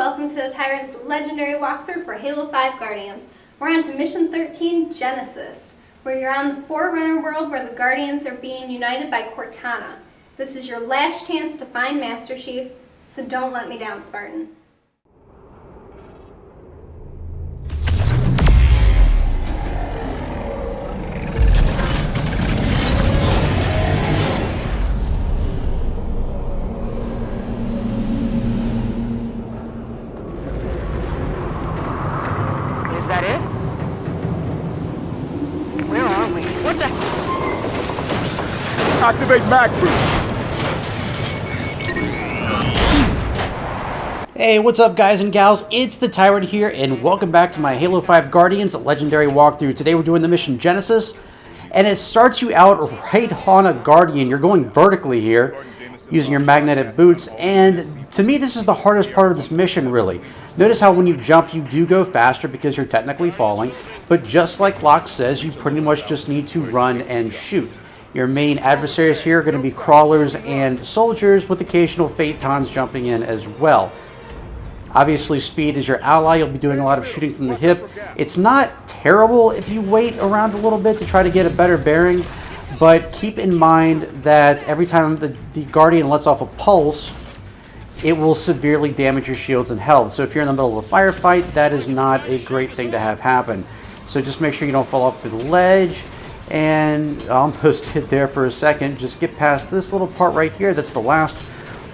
welcome to the Tyrant's legendary walkthrough for Halo 5 Guardians. We're on to Mission 13, Genesis, where you're on the Forerunner world where the Guardians are being united by Cortana. This is your last chance to find Master Chief, so don't let me down, Spartan. Is that it? Where are we? What the? Activate mag boost. Hey, what's up guys and gals? It's the Tyrant here, and welcome back to my Halo 5 Guardians Legendary walkthrough. Today we're doing the mission Genesis, and it starts you out right on a Guardian. You're going vertically here, using your magnetic boots, and to me this is the hardest part of this mission, really. Notice how when you jump you do go faster because you're technically falling, but just like Locke says, you pretty much just need to run and shoot. Your main adversaries here are going to be crawlers and soldiers, with occasional phaetons jumping in as well. Obviously speed is your ally. You'll be doing a lot of shooting from the hip. It's not terrible if you wait around a little bit to try to get a better bearing, but keep in mind that every time the Guardian lets off a pulse, it will severely damage your shields and health. So if you're in the middle of a firefight, that is not a great thing to have happen. So just make sure you don't fall off the ledge. And I almost hit there for a second. Just get past this little part right here. That's the last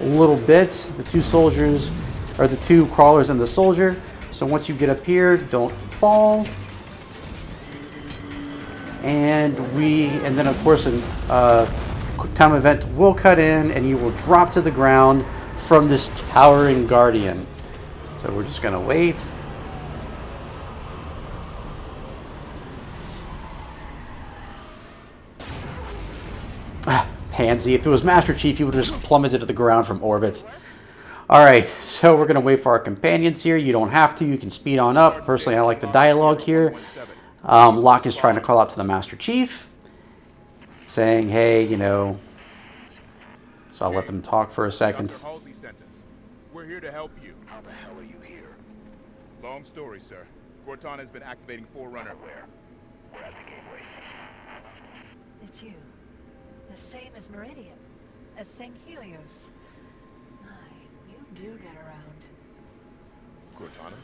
little bit. The two soldiers, or the two crawlers and the soldier. So once you get up here, don't fall. And then of course a quick time event will cut in and you will drop to the ground from this towering Guardian. So we're just gonna wait. Pansy, if it was Master Chief, he would have just plummeted to the ground from orbit. Alright, so we're gonna wait for our companions here. You don't have to, you can speed on up. Personally, I like the dialogue here. Locke is trying to call out to the Master Chief, saying, hey, you know, so I'll let them talk for a second. We're here to help you. How the hell are you here? Long story, sir. Cortana has been activating Forerunner. Where? We're at the gateway. It's you. The same as Meridian. As St. Helios. My, you do get around. Cortana?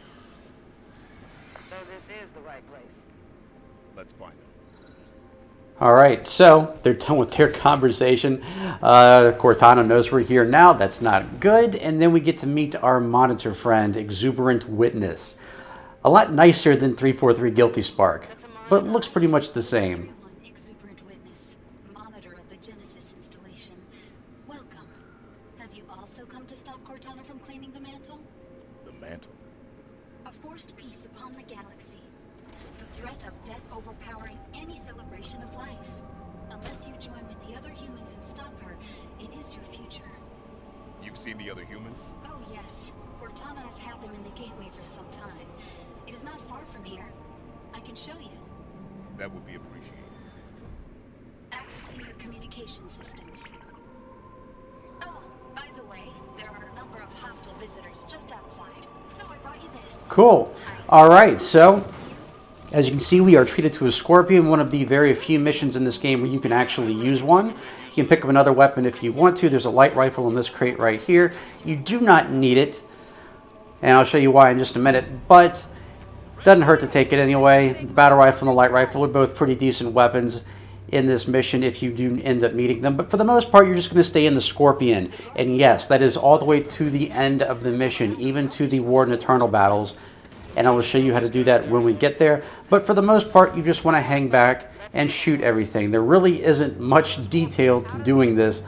So this is the right place. Let's find out. Alright, so they're done with their conversation. Cortana knows we're here now. That's not good. And then we get to meet our monitor friend, Exuberant Witness. A lot nicer than 343 Guilty Spark, but looks pretty much the same. Exuberant Witness, monitor of the Genesis installation. Welcome. Have you also come to stop Cortana from claiming the mantle? The mantle? A forced peace upon the galaxy. The threat of death overpowering any celebration of life. Unless you join with the other humans and stop her, it is your future. You've seen the other humans? Oh yes. Cortana has had them in the gateway for some time. It is not far from here. I can show you. That would be appreciated. Accessing your communication systems. Oh, by the way, there are a number of hostile visitors just outside. So I brought you this. Cool. Alright, so as you can see, we are treated to a Scorpion, one of the very few missions in this game where you can actually use one. You can pick up another weapon if you want to. There's a light rifle in this crate right here. You do not need it, and I'll show you why in just a minute, but it doesn't hurt to take it anyway. The battle rifle and the light rifle are both pretty decent weapons in this mission if you do end up needing them, but for the most part you're just going to stay in the Scorpion. And yes, that is all the way to the end of the mission, even to the Warden Eternal battles. And I will show you how to do that when we get there. But for the most part, you just want to hang back and shoot everything. There really isn't much detail to doing this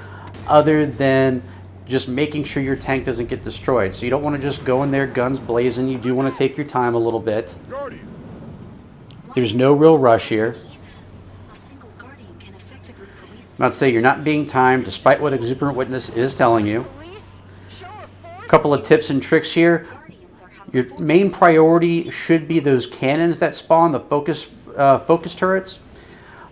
other than just making sure your tank doesn't get destroyed. So you don't want to just go in there guns blazing. You do want to take your time a little bit. There's no real rush here. Not to say you're not being timed, despite what Exuberant Witness is telling you. A couple of tips and tricks here. Your main priority should be those cannons that spawn, the focus turrets.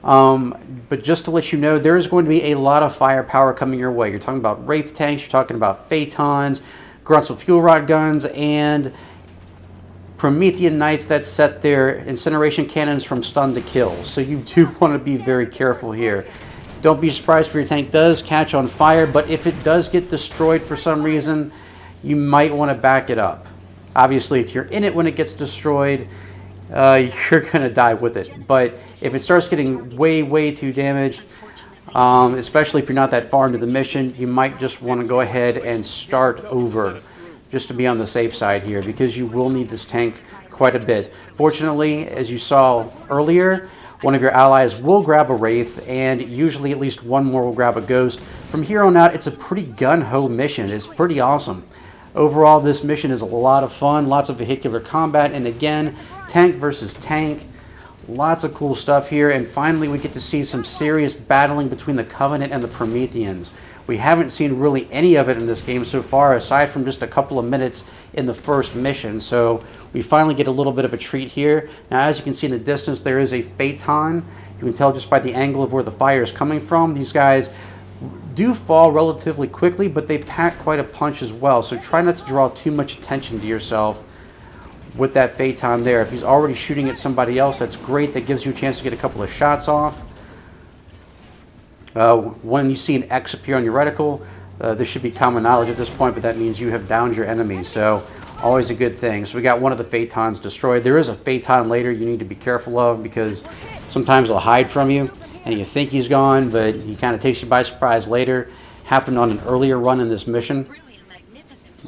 But just to let you know, there is going to be a lot of firepower coming your way. You're talking about Wraith tanks, you're talking about Phaetons, grunts with fuel rod guns, and Promethean Knights that set their incineration cannons from stun to kill. So you do want to be very careful here. Don't be surprised if your tank does catch on fire, but if it does get destroyed for some reason, you might want to back it up. Obviously, if you're in it when it gets destroyed, you're going to die with it. But if it starts getting way too damaged, especially if you're not that far into the mission, you might just want to go ahead and start over just to be on the safe side here, because you will need this tank quite a bit. Fortunately, as you saw earlier, one of your allies will grab a Wraith, and usually at least one more will grab a Ghost. From here on out, it's a pretty gun-ho mission. It's pretty awesome. Overall, this mission is a lot of fun, lots of vehicular combat, and again, tank versus tank. Lots of cool stuff here, and finally we get to see some serious battling between the Covenant and the Prometheans. We haven't seen really any of it in this game so far, aside from just a couple of minutes in the first mission, so we finally get a little bit of a treat here. Now, as you can see in the distance, there is a Phaeton. You can tell just by the angle of where the fire is coming from. These guys do fall relatively quickly, but they pack quite a punch as well, so try not to draw too much attention to yourself with that Phaeton there. If he's already shooting at somebody else, that's great. That gives you a chance to get a couple of shots off. When you see an X appear on your reticle, this should be common knowledge at this point, but that means you have downed your enemy, so always a good thing. So we got one of the Phaetons destroyed. There is a Phaeton later you need to be careful of, because sometimes he'll hide from you and you think he's gone, but he kind of takes you by surprise later. Happened on an earlier run in this mission.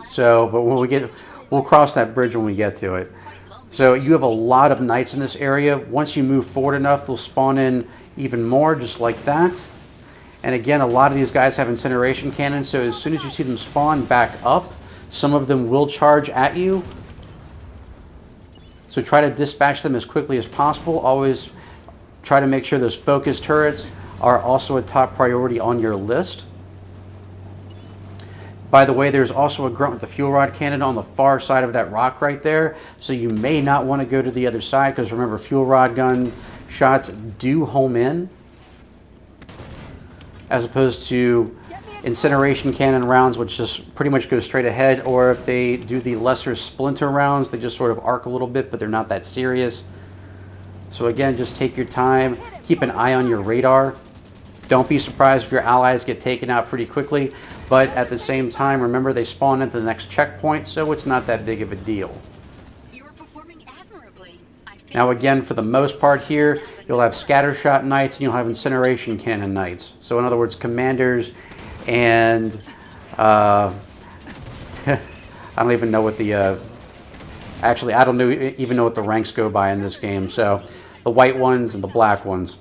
So, but when we get, we'll cross that bridge when we get to it. So you have a lot of Knights in this area. Once you move forward enough, they'll spawn in even more, just like that. And again, a lot of these guys have incineration cannons, so as soon as you see them spawn, back up. Some of them will charge at you. So try to dispatch them as quickly as possible. Always try to make sure those focus turrets are also a top priority on your list. By the way, there's also a grunt with the fuel rod cannon on the far side of that rock right there. So you may not want to go to the other side, because remember, fuel rod gun shots do home in, as opposed to incineration cannon rounds, which just pretty much go straight ahead, or if they do the lesser splinter rounds, they just sort of arc a little bit, but they're not that serious. So again, just take your time, keep an eye on your radar. Don't be surprised if your allies get taken out pretty quickly, but at the same time, remember, they spawn into the next checkpoint, so it's not that big of a deal. You are performing admirably. I think. Now again, for the most part here, you'll have scattershot Knights and you'll have incineration cannon Knights. So in other words, commanders and I don't even know what the actually I don't even know what the ranks go by in this game. So the white ones and the black ones.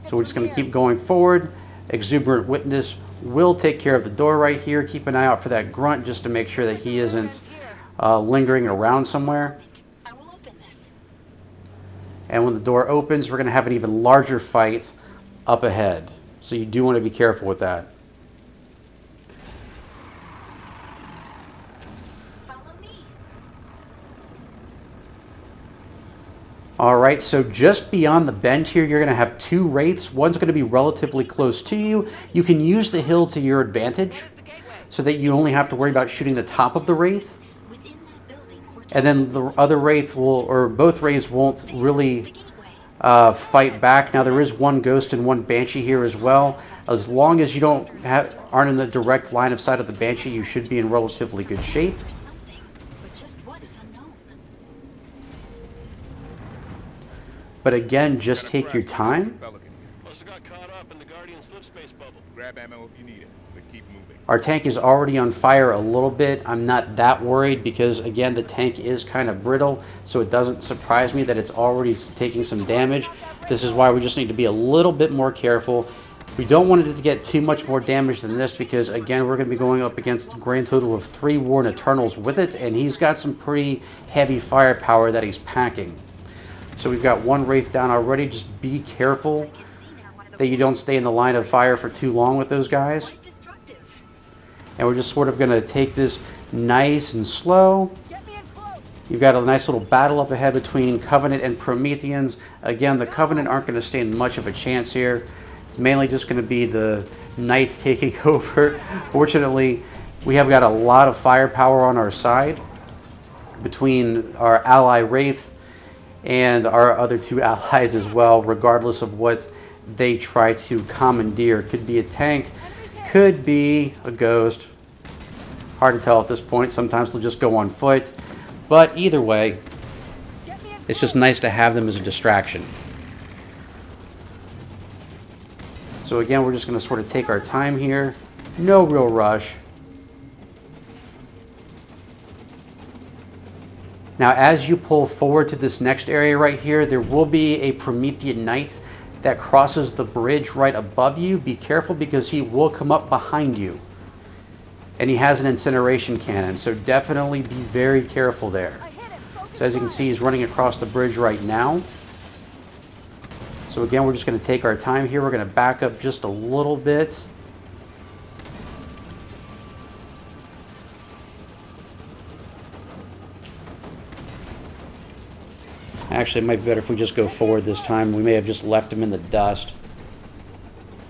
So we're just going to keep going forward. Exuberant Witness will take care of the door right here. Keep an eye out for that grunt just to make sure that he isn't lingering around somewhere. I will open this. And when the door opens, we're going to have an even larger fight up ahead. So you do want to be careful with that. Follow me. All right, so just beyond the bend here, you're going to have two Wraiths. One's going to be relatively close to you. You can use the hill to your advantage so that you only have to worry about shooting the top of the Wraith. Within that building, And then the other Wraith will, or both Wraiths won't really fight back. Now there is one Ghost and one Banshee here as well. As long as you aren't in the direct line of sight of the Banshee, you should be in relatively good shape. for something, but just what is unknown. But again, just take your time. Also got caught up in the Guardian slip space bubble. Grab ammo if you need it, but keep moving. Our tank is already on fire a little bit. I'm not that worried because, again, the tank is kind of brittle, so it doesn't surprise me that it's already taking some damage. This is why we just need to be a little bit more careful. We don't want it to get too much more damage than this because, again, we're going to be going up against a grand total of 3 Worn Eternals with it, and he's got some pretty heavy firepower that he's packing. So we've got one Wraith down already. Just be careful that you don't stay in the line of fire for too long with those guys. Quite destructive. And we're just sort of going to take this nice and slow. You've got a nice little battle up ahead between Covenant and Prometheans. Again, the Covenant aren't going to stand much of a chance here. It's mainly just going to be the Knights taking over. Fortunately, We have got a lot of firepower on our side between our ally Wraith and our other two allies as well, regardless of what they try to commandeer. Could be a tank, could be a ghost. Hard to tell at this point. Sometimes they'll just go on foot. But either way, it's just nice to have them as a distraction. So again, we're just going to sort of take our time here. No real rush. Now, as you pull forward to this next area right here, there will be a Promethean Knight that crosses the bridge right above you. Be careful because he will come up behind you. And he has an incineration cannon, so definitely be very careful there. So as you can see, he's running across the bridge right now. So again, we're just going to take our time here. We're going to back up just a little bit. Actually, it might be better if we just go forward this time. We may have just left him in the dust,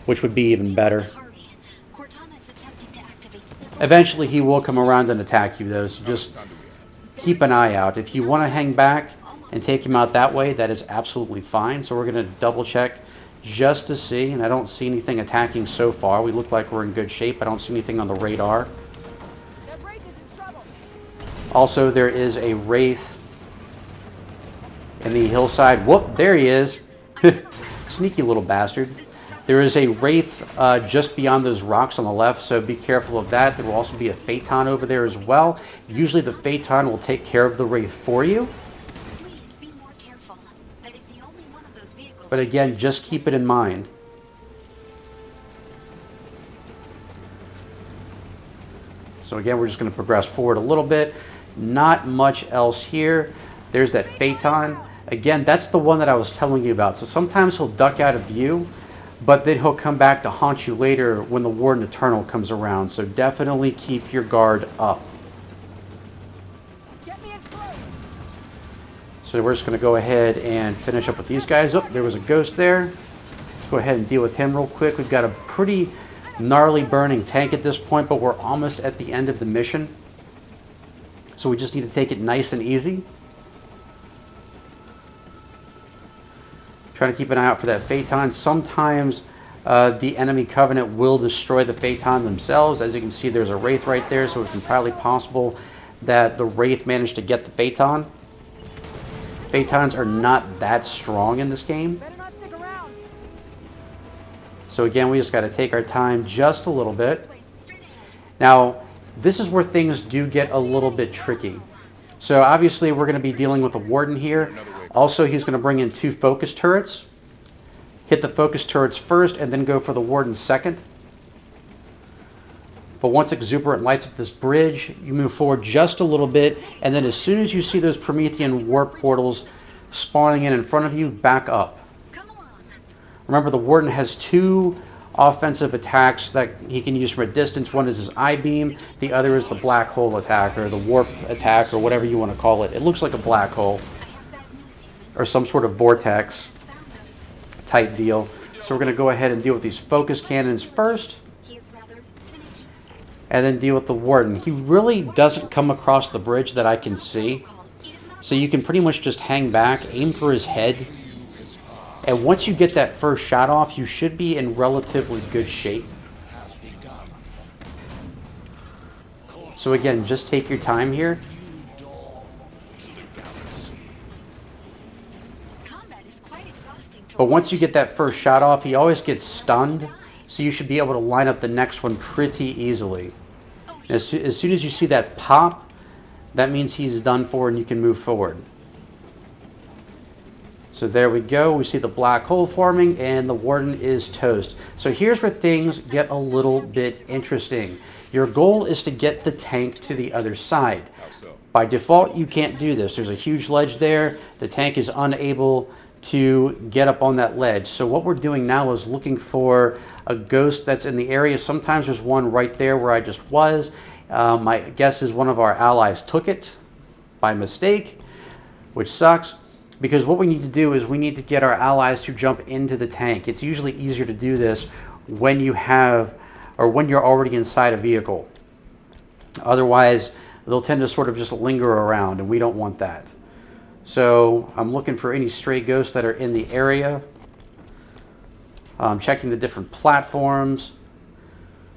which would be even better. Eventually, he will come around and attack you, though, so just keep an eye out. If you want to hang back and take him out that way, that is absolutely fine. So we're going to double check just to see, and I don't see anything attacking so far. We look like we're in good shape. I don't see anything on the radar. Also, there is a Wraith in the hillside. Whoop, there he is. Sneaky little bastard. There is a Wraith just beyond those rocks on the left, so be careful of that. There will also be a Phaeton over there as well. Usually the Phaeton will take care of the Wraith for you. Please be more careful. That is the only one of those vehicles. But again, just keep it in mind. So again, we're just going to progress forward a little bit. Not much else here. There's that Phaeton. Again, that's the one that I was telling you about. So sometimes he'll duck out of view, but then he'll come back to haunt you later when the Warden Eternal comes around. So definitely keep your guard up. So we're just going to go ahead and finish up with these guys. Oh, there was a ghost there. Let's go ahead and deal with him real quick. We've got a pretty gnarly burning tank at this point, but we're almost at the end of the mission. So we just need to take it nice and easy. Trying to keep an eye out for that Phaeton. Sometimes the enemy Covenant will destroy the Phaeton themselves. As you can see, there's a Wraith right there, so it's entirely possible that the Wraith managed to get the Phaeton. Phaetons are not that strong in this game. So again, we just got to take our time just a little bit. Now, this is where things do get a little bit tricky. So obviously, we're going to be dealing with a Warden here. Also, he's going to bring in 2 focus turrets. Hit the focus turrets first and then go for the Warden second. But once Exuberant lights up this bridge, you move forward just a little bit, and then as soon as you see those Promethean warp portals spawning in front of you, back up. Remember, the Warden has 2 offensive attacks that he can use from a distance. One is his I-beam, the other is the black hole attack, or the warp attack, or whatever you want to call it. It looks like a black hole, or some sort of vortex type deal. So we're going to go ahead and deal with these focus cannons first, and then deal with the Warden. He really doesn't come across the bridge that I can see, so you can pretty much just hang back, aim for his head, and once you get that first shot off, you should be in relatively good shape. So again, just take your time here. But once you get that first shot off, he always gets stunned, so you should be able to line up the next one pretty easily. As soon as you see that pop, that means he's done for and you can move forward. So there we go. We see the black hole forming and the Warden is toast. So here's where things get a little bit interesting. Your goal is to get the tank to the other side. By default, you can't do this. There's a huge ledge there. The tank is unable to get up on that ledge. So what we're doing now is looking for a ghost that's in the area. Sometimes there's one right there where I just was. My guess is one of our allies took it by mistake, which sucks, because what we need to do is we need to get our allies to jump into the tank. It's usually easier to do this when you have, or when you're already inside a vehicle. Otherwise, they'll tend to sort of just linger around, and we don't want that. So I'm looking for any stray ghosts that are in the area. Checking the different platforms,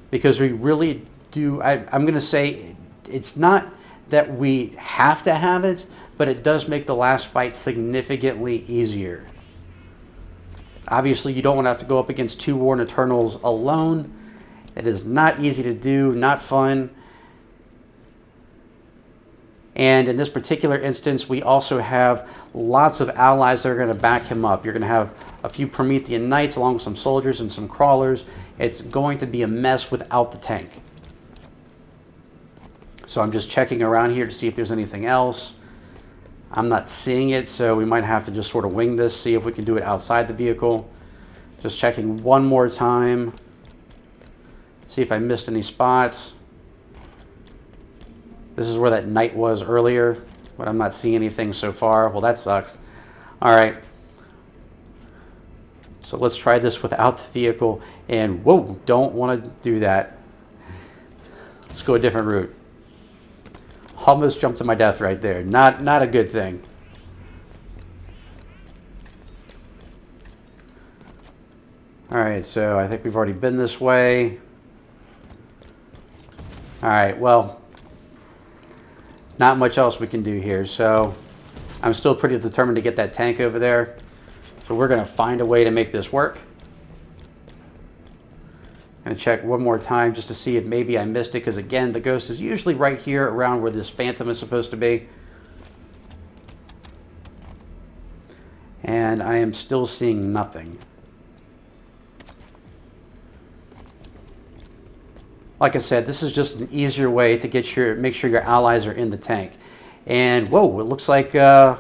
because we really do, I'm going to say it's not that we have to have it, but it does make the last fight significantly easier. Obviously, you don't want to have to go up against 2 Worn Eternals alone. It is not easy to do, not fun. And in this particular instance, we also have lots of allies that are going to back him up. You're going to have a few Promethean Knights along with some soldiers and some crawlers. It's going to be a mess without the tank. So I'm just checking around here to see if there's anything else. I'm not seeing it, so we might have to just sort of wing this, see if we can do it outside the vehicle. Just checking one more time. See if I missed any spots. This is where that knight was earlier, but I'm not seeing anything so far. Well, that sucks. All right. So let's try this without the vehicle. And whoa, don't want to do that. Let's go a different route. Almost jumped to my death right there. Not a good thing. All right, so I think we've already been this way. All right, well, not much else we can do here. So I'm still pretty determined to get that tank over there. So we're going to find a way to make this work. Going to check one more time just to see if maybe I missed it, because again, the ghost is usually right here around where this phantom is supposed to be. And I am still seeing nothing. Like I said, this is just an easier way to get make sure your allies are in the tank. And whoa, it looks like the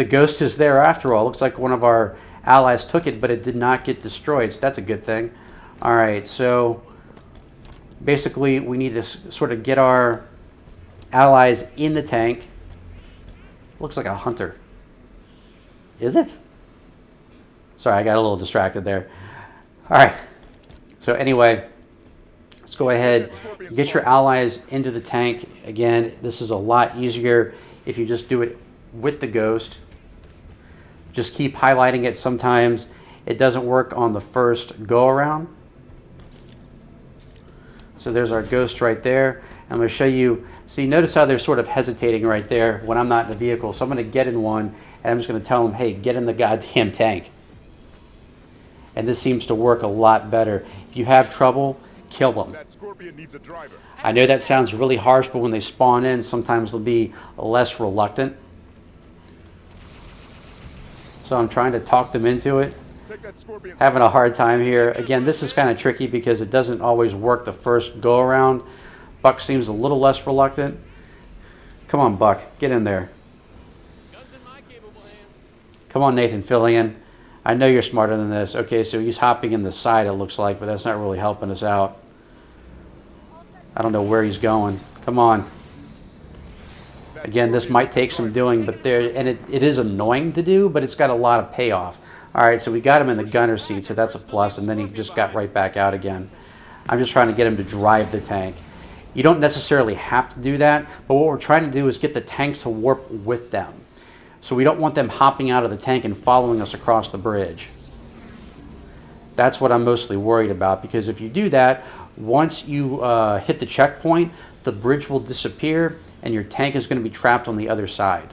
ghost is there after all. It looks like one of our allies took it, but it did not get destroyed, so that's a good thing. All right, so basically we need to sort of get our allies in the tank. Looks like a hunter. Is it? Sorry, I got a little distracted there. All right, so anyway, let's go ahead and get your allies into the tank. Again, this is a lot easier if you just do it with the ghost. Just keep highlighting it. Sometimes it doesn't work on the first go around. So there's our ghost right there. I'm going to show you, see, notice how they're sort of hesitating right there when I'm not in the vehicle. So I'm going to get in one, and I'm just going to tell them, hey, get in the goddamn tank. And this seems to work a lot better. If you have trouble, kill them. That Scorpion needs a driver. I know that sounds really harsh, but when they spawn in, sometimes they'll be less reluctant. So I'm trying to talk them into it. Having a hard time here. Again, this is kind of tricky because it doesn't always work the first go around. Buck seems a little less reluctant. Come on, Buck, get in there. Come on, Nathan Fillion. I know you're smarter than this. Okay, so he's hopping in the side, it looks like, but that's not really helping us out. I don't know where he's going. Come on. Again, this might take some doing, but it is annoying to do, but it's got a lot of payoff. All right, so we got him in the gunner seat, so that's a plus, and then he just got right back out again. I'm just trying to get him to drive the tank. You don't necessarily have to do that, but what we're trying to do is get the tank to warp with them. So we don't want them hopping out of the tank and following us across the bridge. That's what I'm mostly worried about, because if you do that, once you hit the checkpoint, the bridge will disappear, and your tank is going to be trapped on the other side.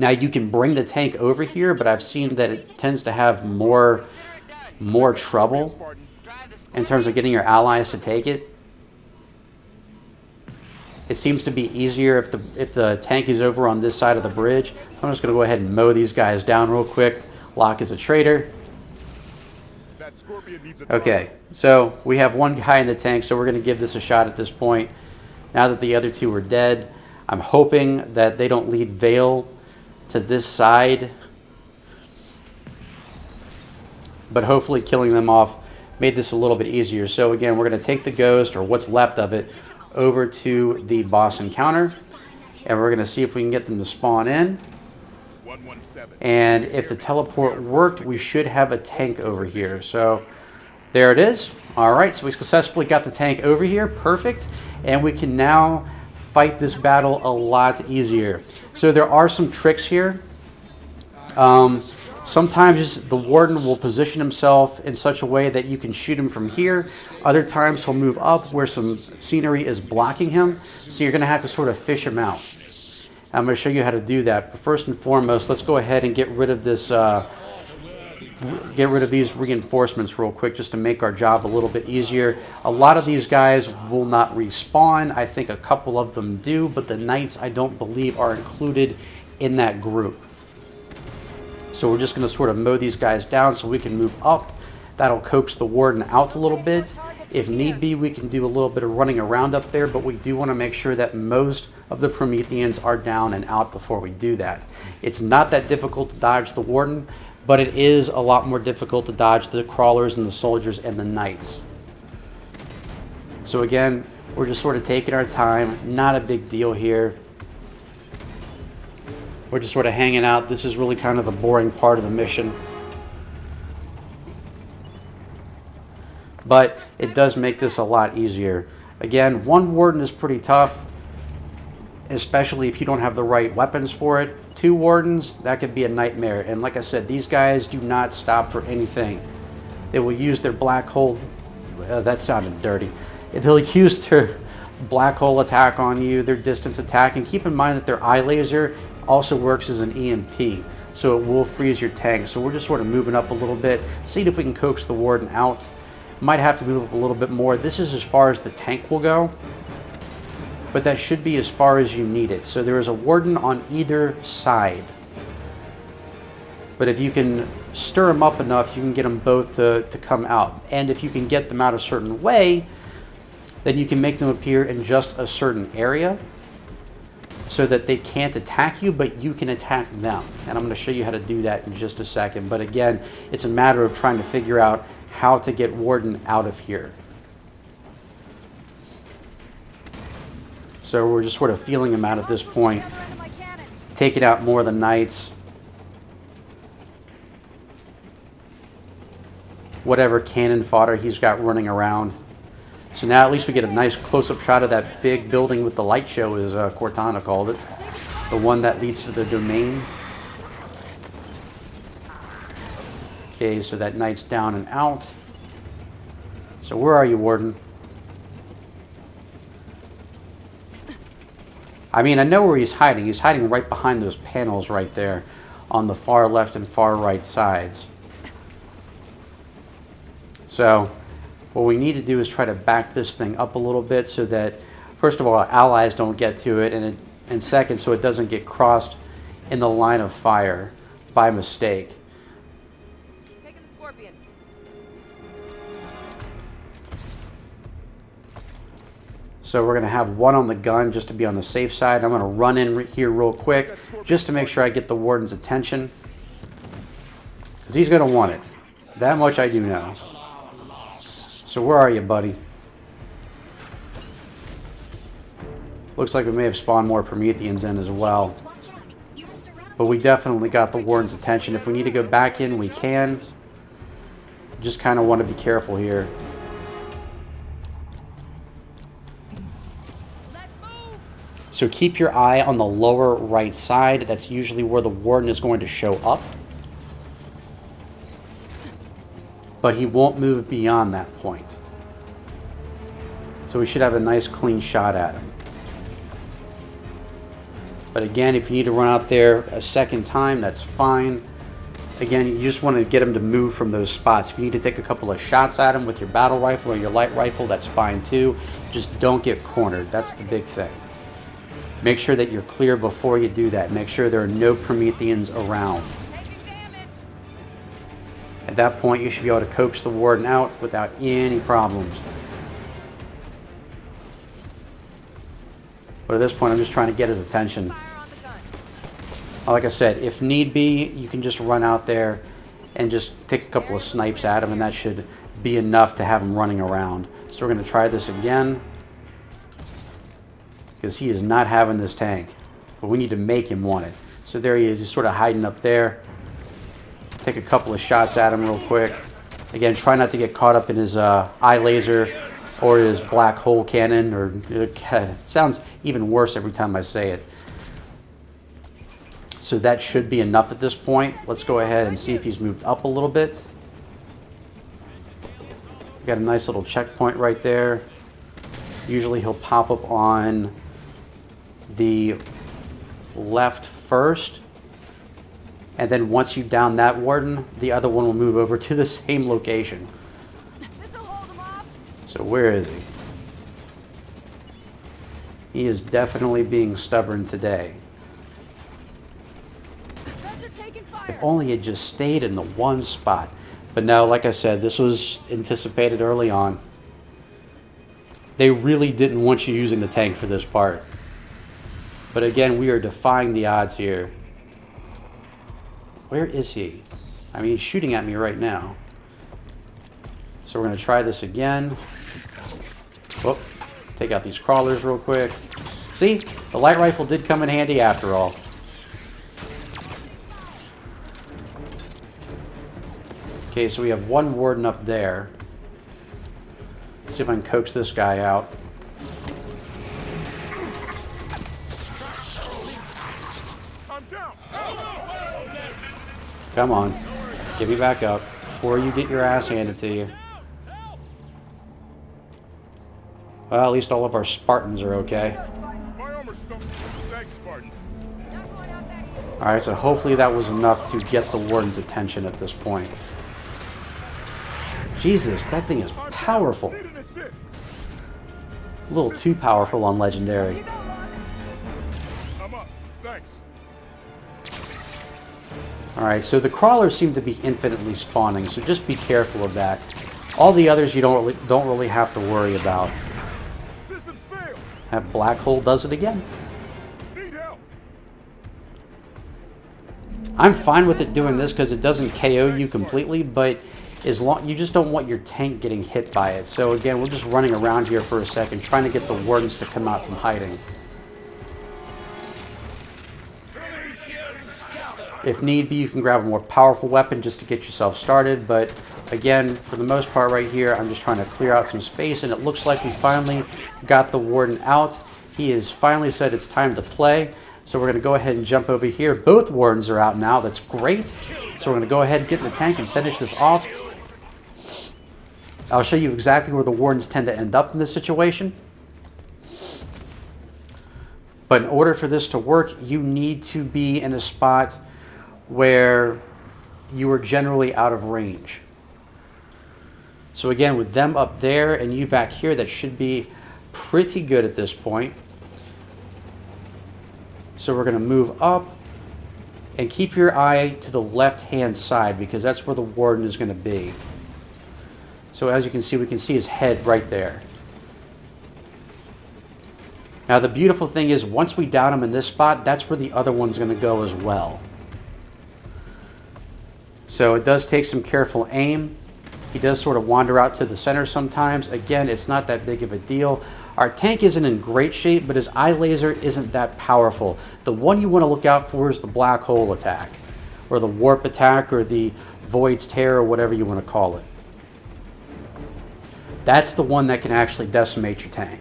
Now you can bring the tank over here, but I've seen that it tends to have more trouble in terms of getting your allies to take it. It seems to be easier if the tank is over on this side of the bridge. I'm just going to go ahead and mow these guys down real quick. Locke is a traitor. Okay, so we have one guy in the tank, so we're going to give this a shot at this point. Now that the other two are dead, I'm hoping that they don't lead Vale to this side, but hopefully killing them off made this a little bit easier. So again, we're going to take the ghost, or what's left of it, over to the boss encounter, and we're going to see if we can get them to spawn in. And if the teleport worked, we should have a tank over here. So There it is. All right, so we successfully got the tank over here. Perfect. And we can now fight this battle a lot easier. So there are some tricks here. Sometimes the warden will position himself in such a way that you can shoot him from here. Other times he'll move up where some scenery is blocking him. So you're going to have to sort of fish him out. I'm going to show you how to do that. But first and foremost, let's go ahead and get rid of this. Get rid of these reinforcements real quick just to make our job a little bit easier. A lot of these guys will not respawn. I think a couple of them do, but the knights I don't believe are included in that group. So we're just going to sort of mow these guys down so we can move up. That'll coax the warden out a little bit. If need be, we can do a little bit of running around up there, but we do want to make sure that most of the Prometheans are down and out before we do that. It's not that difficult to dodge the warden, but it is a lot more difficult to dodge the crawlers and the soldiers and the knights. So again, we're just sort of taking our time. Not a big deal here. We're just sort of hanging out. This is really kind of the boring part of the mission. But it does make this a lot easier. Again, one warden is pretty tough, especially if you don't have the right weapons for it. 2 wardens, that could be a nightmare. And like I said, these guys do not stop for anything. They will use their black hole. That sounded dirty. They'll use their black hole attack on you, their distance attack. And keep in mind that their eye laser also works as an EMP. So it will freeze your tank. So we're just sort of moving up a little bit, seeing if we can coax the warden out. Might have to move up a little bit more. This is as far as the tank will go, but that should be as far as you need it. So there is a warden on either side. But if you can stir them up enough, you can get them both to come out. And if you can get them out a certain way, then you can make them appear in just a certain area so that they can't attack you, but you can attack them. And I'm going to show you how to do that in just a second. But again, it's a matter of trying to figure out how to get warden out of here. So we're just sort of feeling him out at this point. Taking out more of the knights. Whatever cannon fodder he's got running around. So now at least we get a nice close-up shot of that big building with the light show, as Cortana called it. The one that leads to the domain. Okay, so that knight's down and out. So where are you, warden? I mean, I know where he's hiding. He's hiding right behind those panels right there on the far left and far right sides. So what we need to do is try to back this thing up a little bit so that, first of all, our allies don't get to it, and second, so it doesn't get crossed in the line of fire by mistake. Taking the Scorpion. So we're going to have one on the gun just to be on the safe side. I'm going to run in here real quick just to make sure I get the warden's attention, because he's going to want it. That much I do know. So where are you, buddy? Looks like we may have spawned more Prometheans in as well. But we definitely got the warden's attention. If we need to go back in, we can. Just kind of want to be careful here. So keep your eye on the lower right side. That's usually where the warden is going to show up. But he won't move beyond that point. So we should have a nice clean shot at him. But again, if you need to run out there a second time, that's fine. Again, you just want to get him to move from those spots. If you need to take a couple of shots at him with your battle rifle or your light rifle, that's fine too. Just don't get cornered. That's the big thing. Make sure that you're clear before you do that. Make sure there are no Prometheans around. At that point, you should be able to coax the warden out without any problems. But at this point, I'm just trying to get his attention. Like I said, if need be, you can just run out there and just take a couple of snipes at him, and that should be enough to have him running around. So we're going to try this again, because he is not having this tank. But we need to make him want it. So there he is. He's sort of hiding up there. Take a couple of shots at him real quick. Again, try not to get caught up in his eye laser or his black hole cannon, or it sounds even worse every time I say it. So that should be enough at this point. Let's go ahead and see if he's moved up a little bit. Got a nice little checkpoint right there. Usually he'll pop up on the left first, and then once you down that warden, the other one will move over to the same location. So where is he? He is definitely being stubborn today. If only he had just stayed in the one spot. But no, like I said, this was anticipated early on. They really didn't want you using the tank for this part. But again, we are defying the odds here. Where is he? I mean, he's shooting at me right now. So we're going to try this again. Whoop. Take out these crawlers real quick. See? The light rifle did come in handy after all. Okay, so we have one warden up there. Let's see if I can coax this guy out. Come on. Get me back up before you get your ass handed to you. Well, at least all of our Spartans are okay. Alright, so hopefully that was enough to get the warden's attention at this point. Jesus, that thing is powerful. A little too powerful on Legendary. Alright, so the crawlers seem to be infinitely spawning, so just be careful of that. All the others you don't really have to worry about. That black hole does it again. I'm fine with it doing this because it doesn't KO you completely, but as long you just don't want your tank getting hit by it. So again, we're just running around here for a second, trying to get the wardens to come out from hiding. If need be, you can grab a more powerful weapon just to get yourself started, but again, for the most part right here, I'm just trying to clear out some space, and it looks like we finally got the warden out. He has finally said it's time to play, so we're going to go ahead and jump over here. Both wardens are out now. That's great. So we're going to go ahead and get in the tank and finish this off. I'll show you exactly where the wardens tend to end up in this situation. But in order for this to work, you need to be in a spot where you are generally out of range. So again, with them up there and you back here, that should be pretty good at this point. So we're going to move up and keep your eye to the left-hand side because that's where the warden is going to be. So as you can see, we can see his head right there. Now the beautiful thing is, once we down him in this spot, that's where the other one's going to go as well. So it does take some careful aim. He does sort of wander out to the center sometimes. Again, it's not that big of a deal. Our tank isn't in great shape, but his eye laser isn't that powerful. The one you want to look out for is the black hole attack, or the warp attack, or the void's tear, or whatever you want to call it. That's the one that can actually decimate your tank.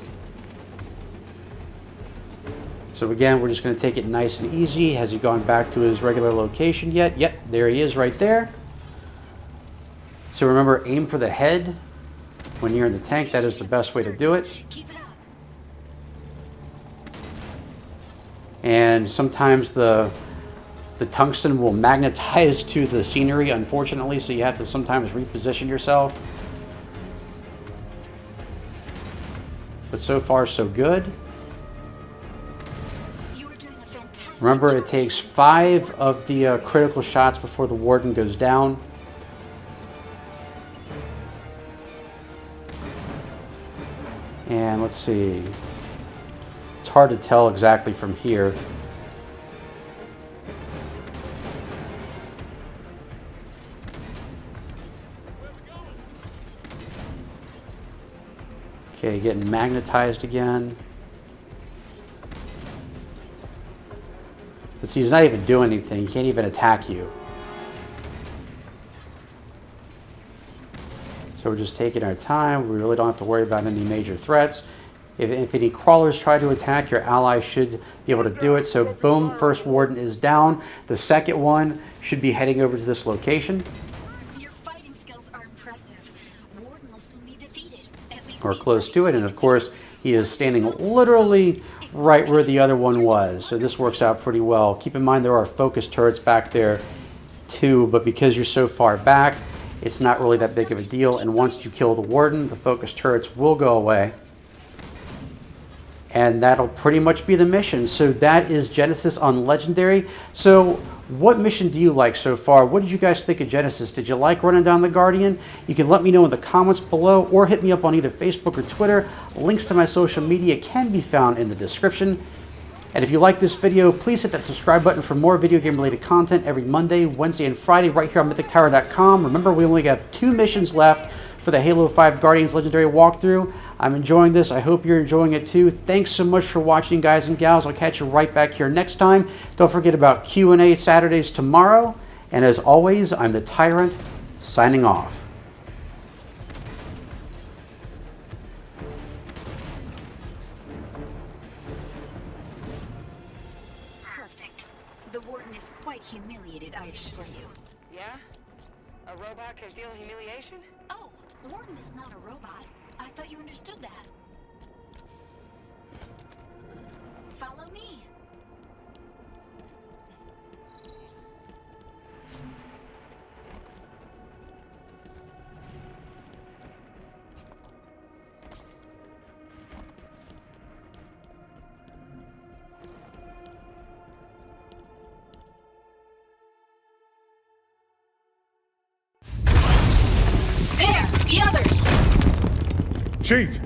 So again, we're just going to take it nice and easy. Has he gone back to his regular location yet? Yep, there he is right there. So remember, aim for the head when you're in the tank. That is the best way to do it. And sometimes the tungsten will magnetize to the scenery, unfortunately, so you have to sometimes reposition yourself. But so far, so good. Remember, it takes 5 of the critical shots before the warden goes down. And let's see. It's hard to tell exactly from here. Okay, getting magnetized again. But see, he's not even doing anything. He can't even attack you. So we're just taking our time. We really don't have to worry about any major threats. If any crawlers try to attack, your ally should be able to do it. So boom, first warden is down. The second one should be heading over to this location. Your fighting skills are impressive. Warden will soon be defeated. At least Or these close buddies to it. And of course, he is standing literally right where the other one was. So this works out pretty well. Keep in mind there are focus turrets back there too, but because you're so far back, it's not really that big of a deal. And once you kill the warden, the focus turrets will go away. And that'll pretty much be the mission. So that is Genesis on Legendary. So what mission do you like so far? What did you guys think of Genesis? Did you like running down the Guardian? You can let me know in the comments below or hit me up on either Facebook or Twitter. Links to my social media can be found in the description. And if you like this video, please hit that subscribe button for more video game related content every Monday, Wednesday, and Friday right here on MythicTyrant.com. Remember, we only have 2 missions left for the Halo 5 Guardians Legendary walkthrough. I'm enjoying this. I hope you're enjoying it too. Thanks so much for watching, guys and gals. I'll catch you right back here next time. Don't forget about Q&A Saturdays tomorrow. And as always, I'm the Tyrant, signing off. Perfect. The warden is quite humiliated, I assure you. Yeah? A robot can feel humiliation? Oh, warden is not a robot. I thought you understood that. Follow me. There, the others. Chief!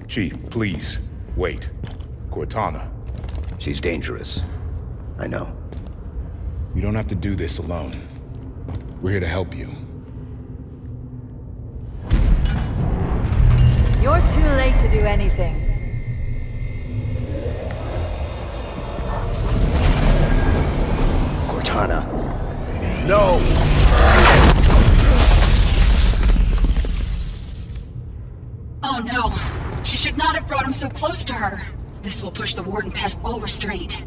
Chief, please, wait. Cortana. She's dangerous. I know. You don't have to do this alone. We're here to help you. You're too late to do anything. Cortana. No! Oh no. She should not have brought him so close to her. This will push the warden past all restraint.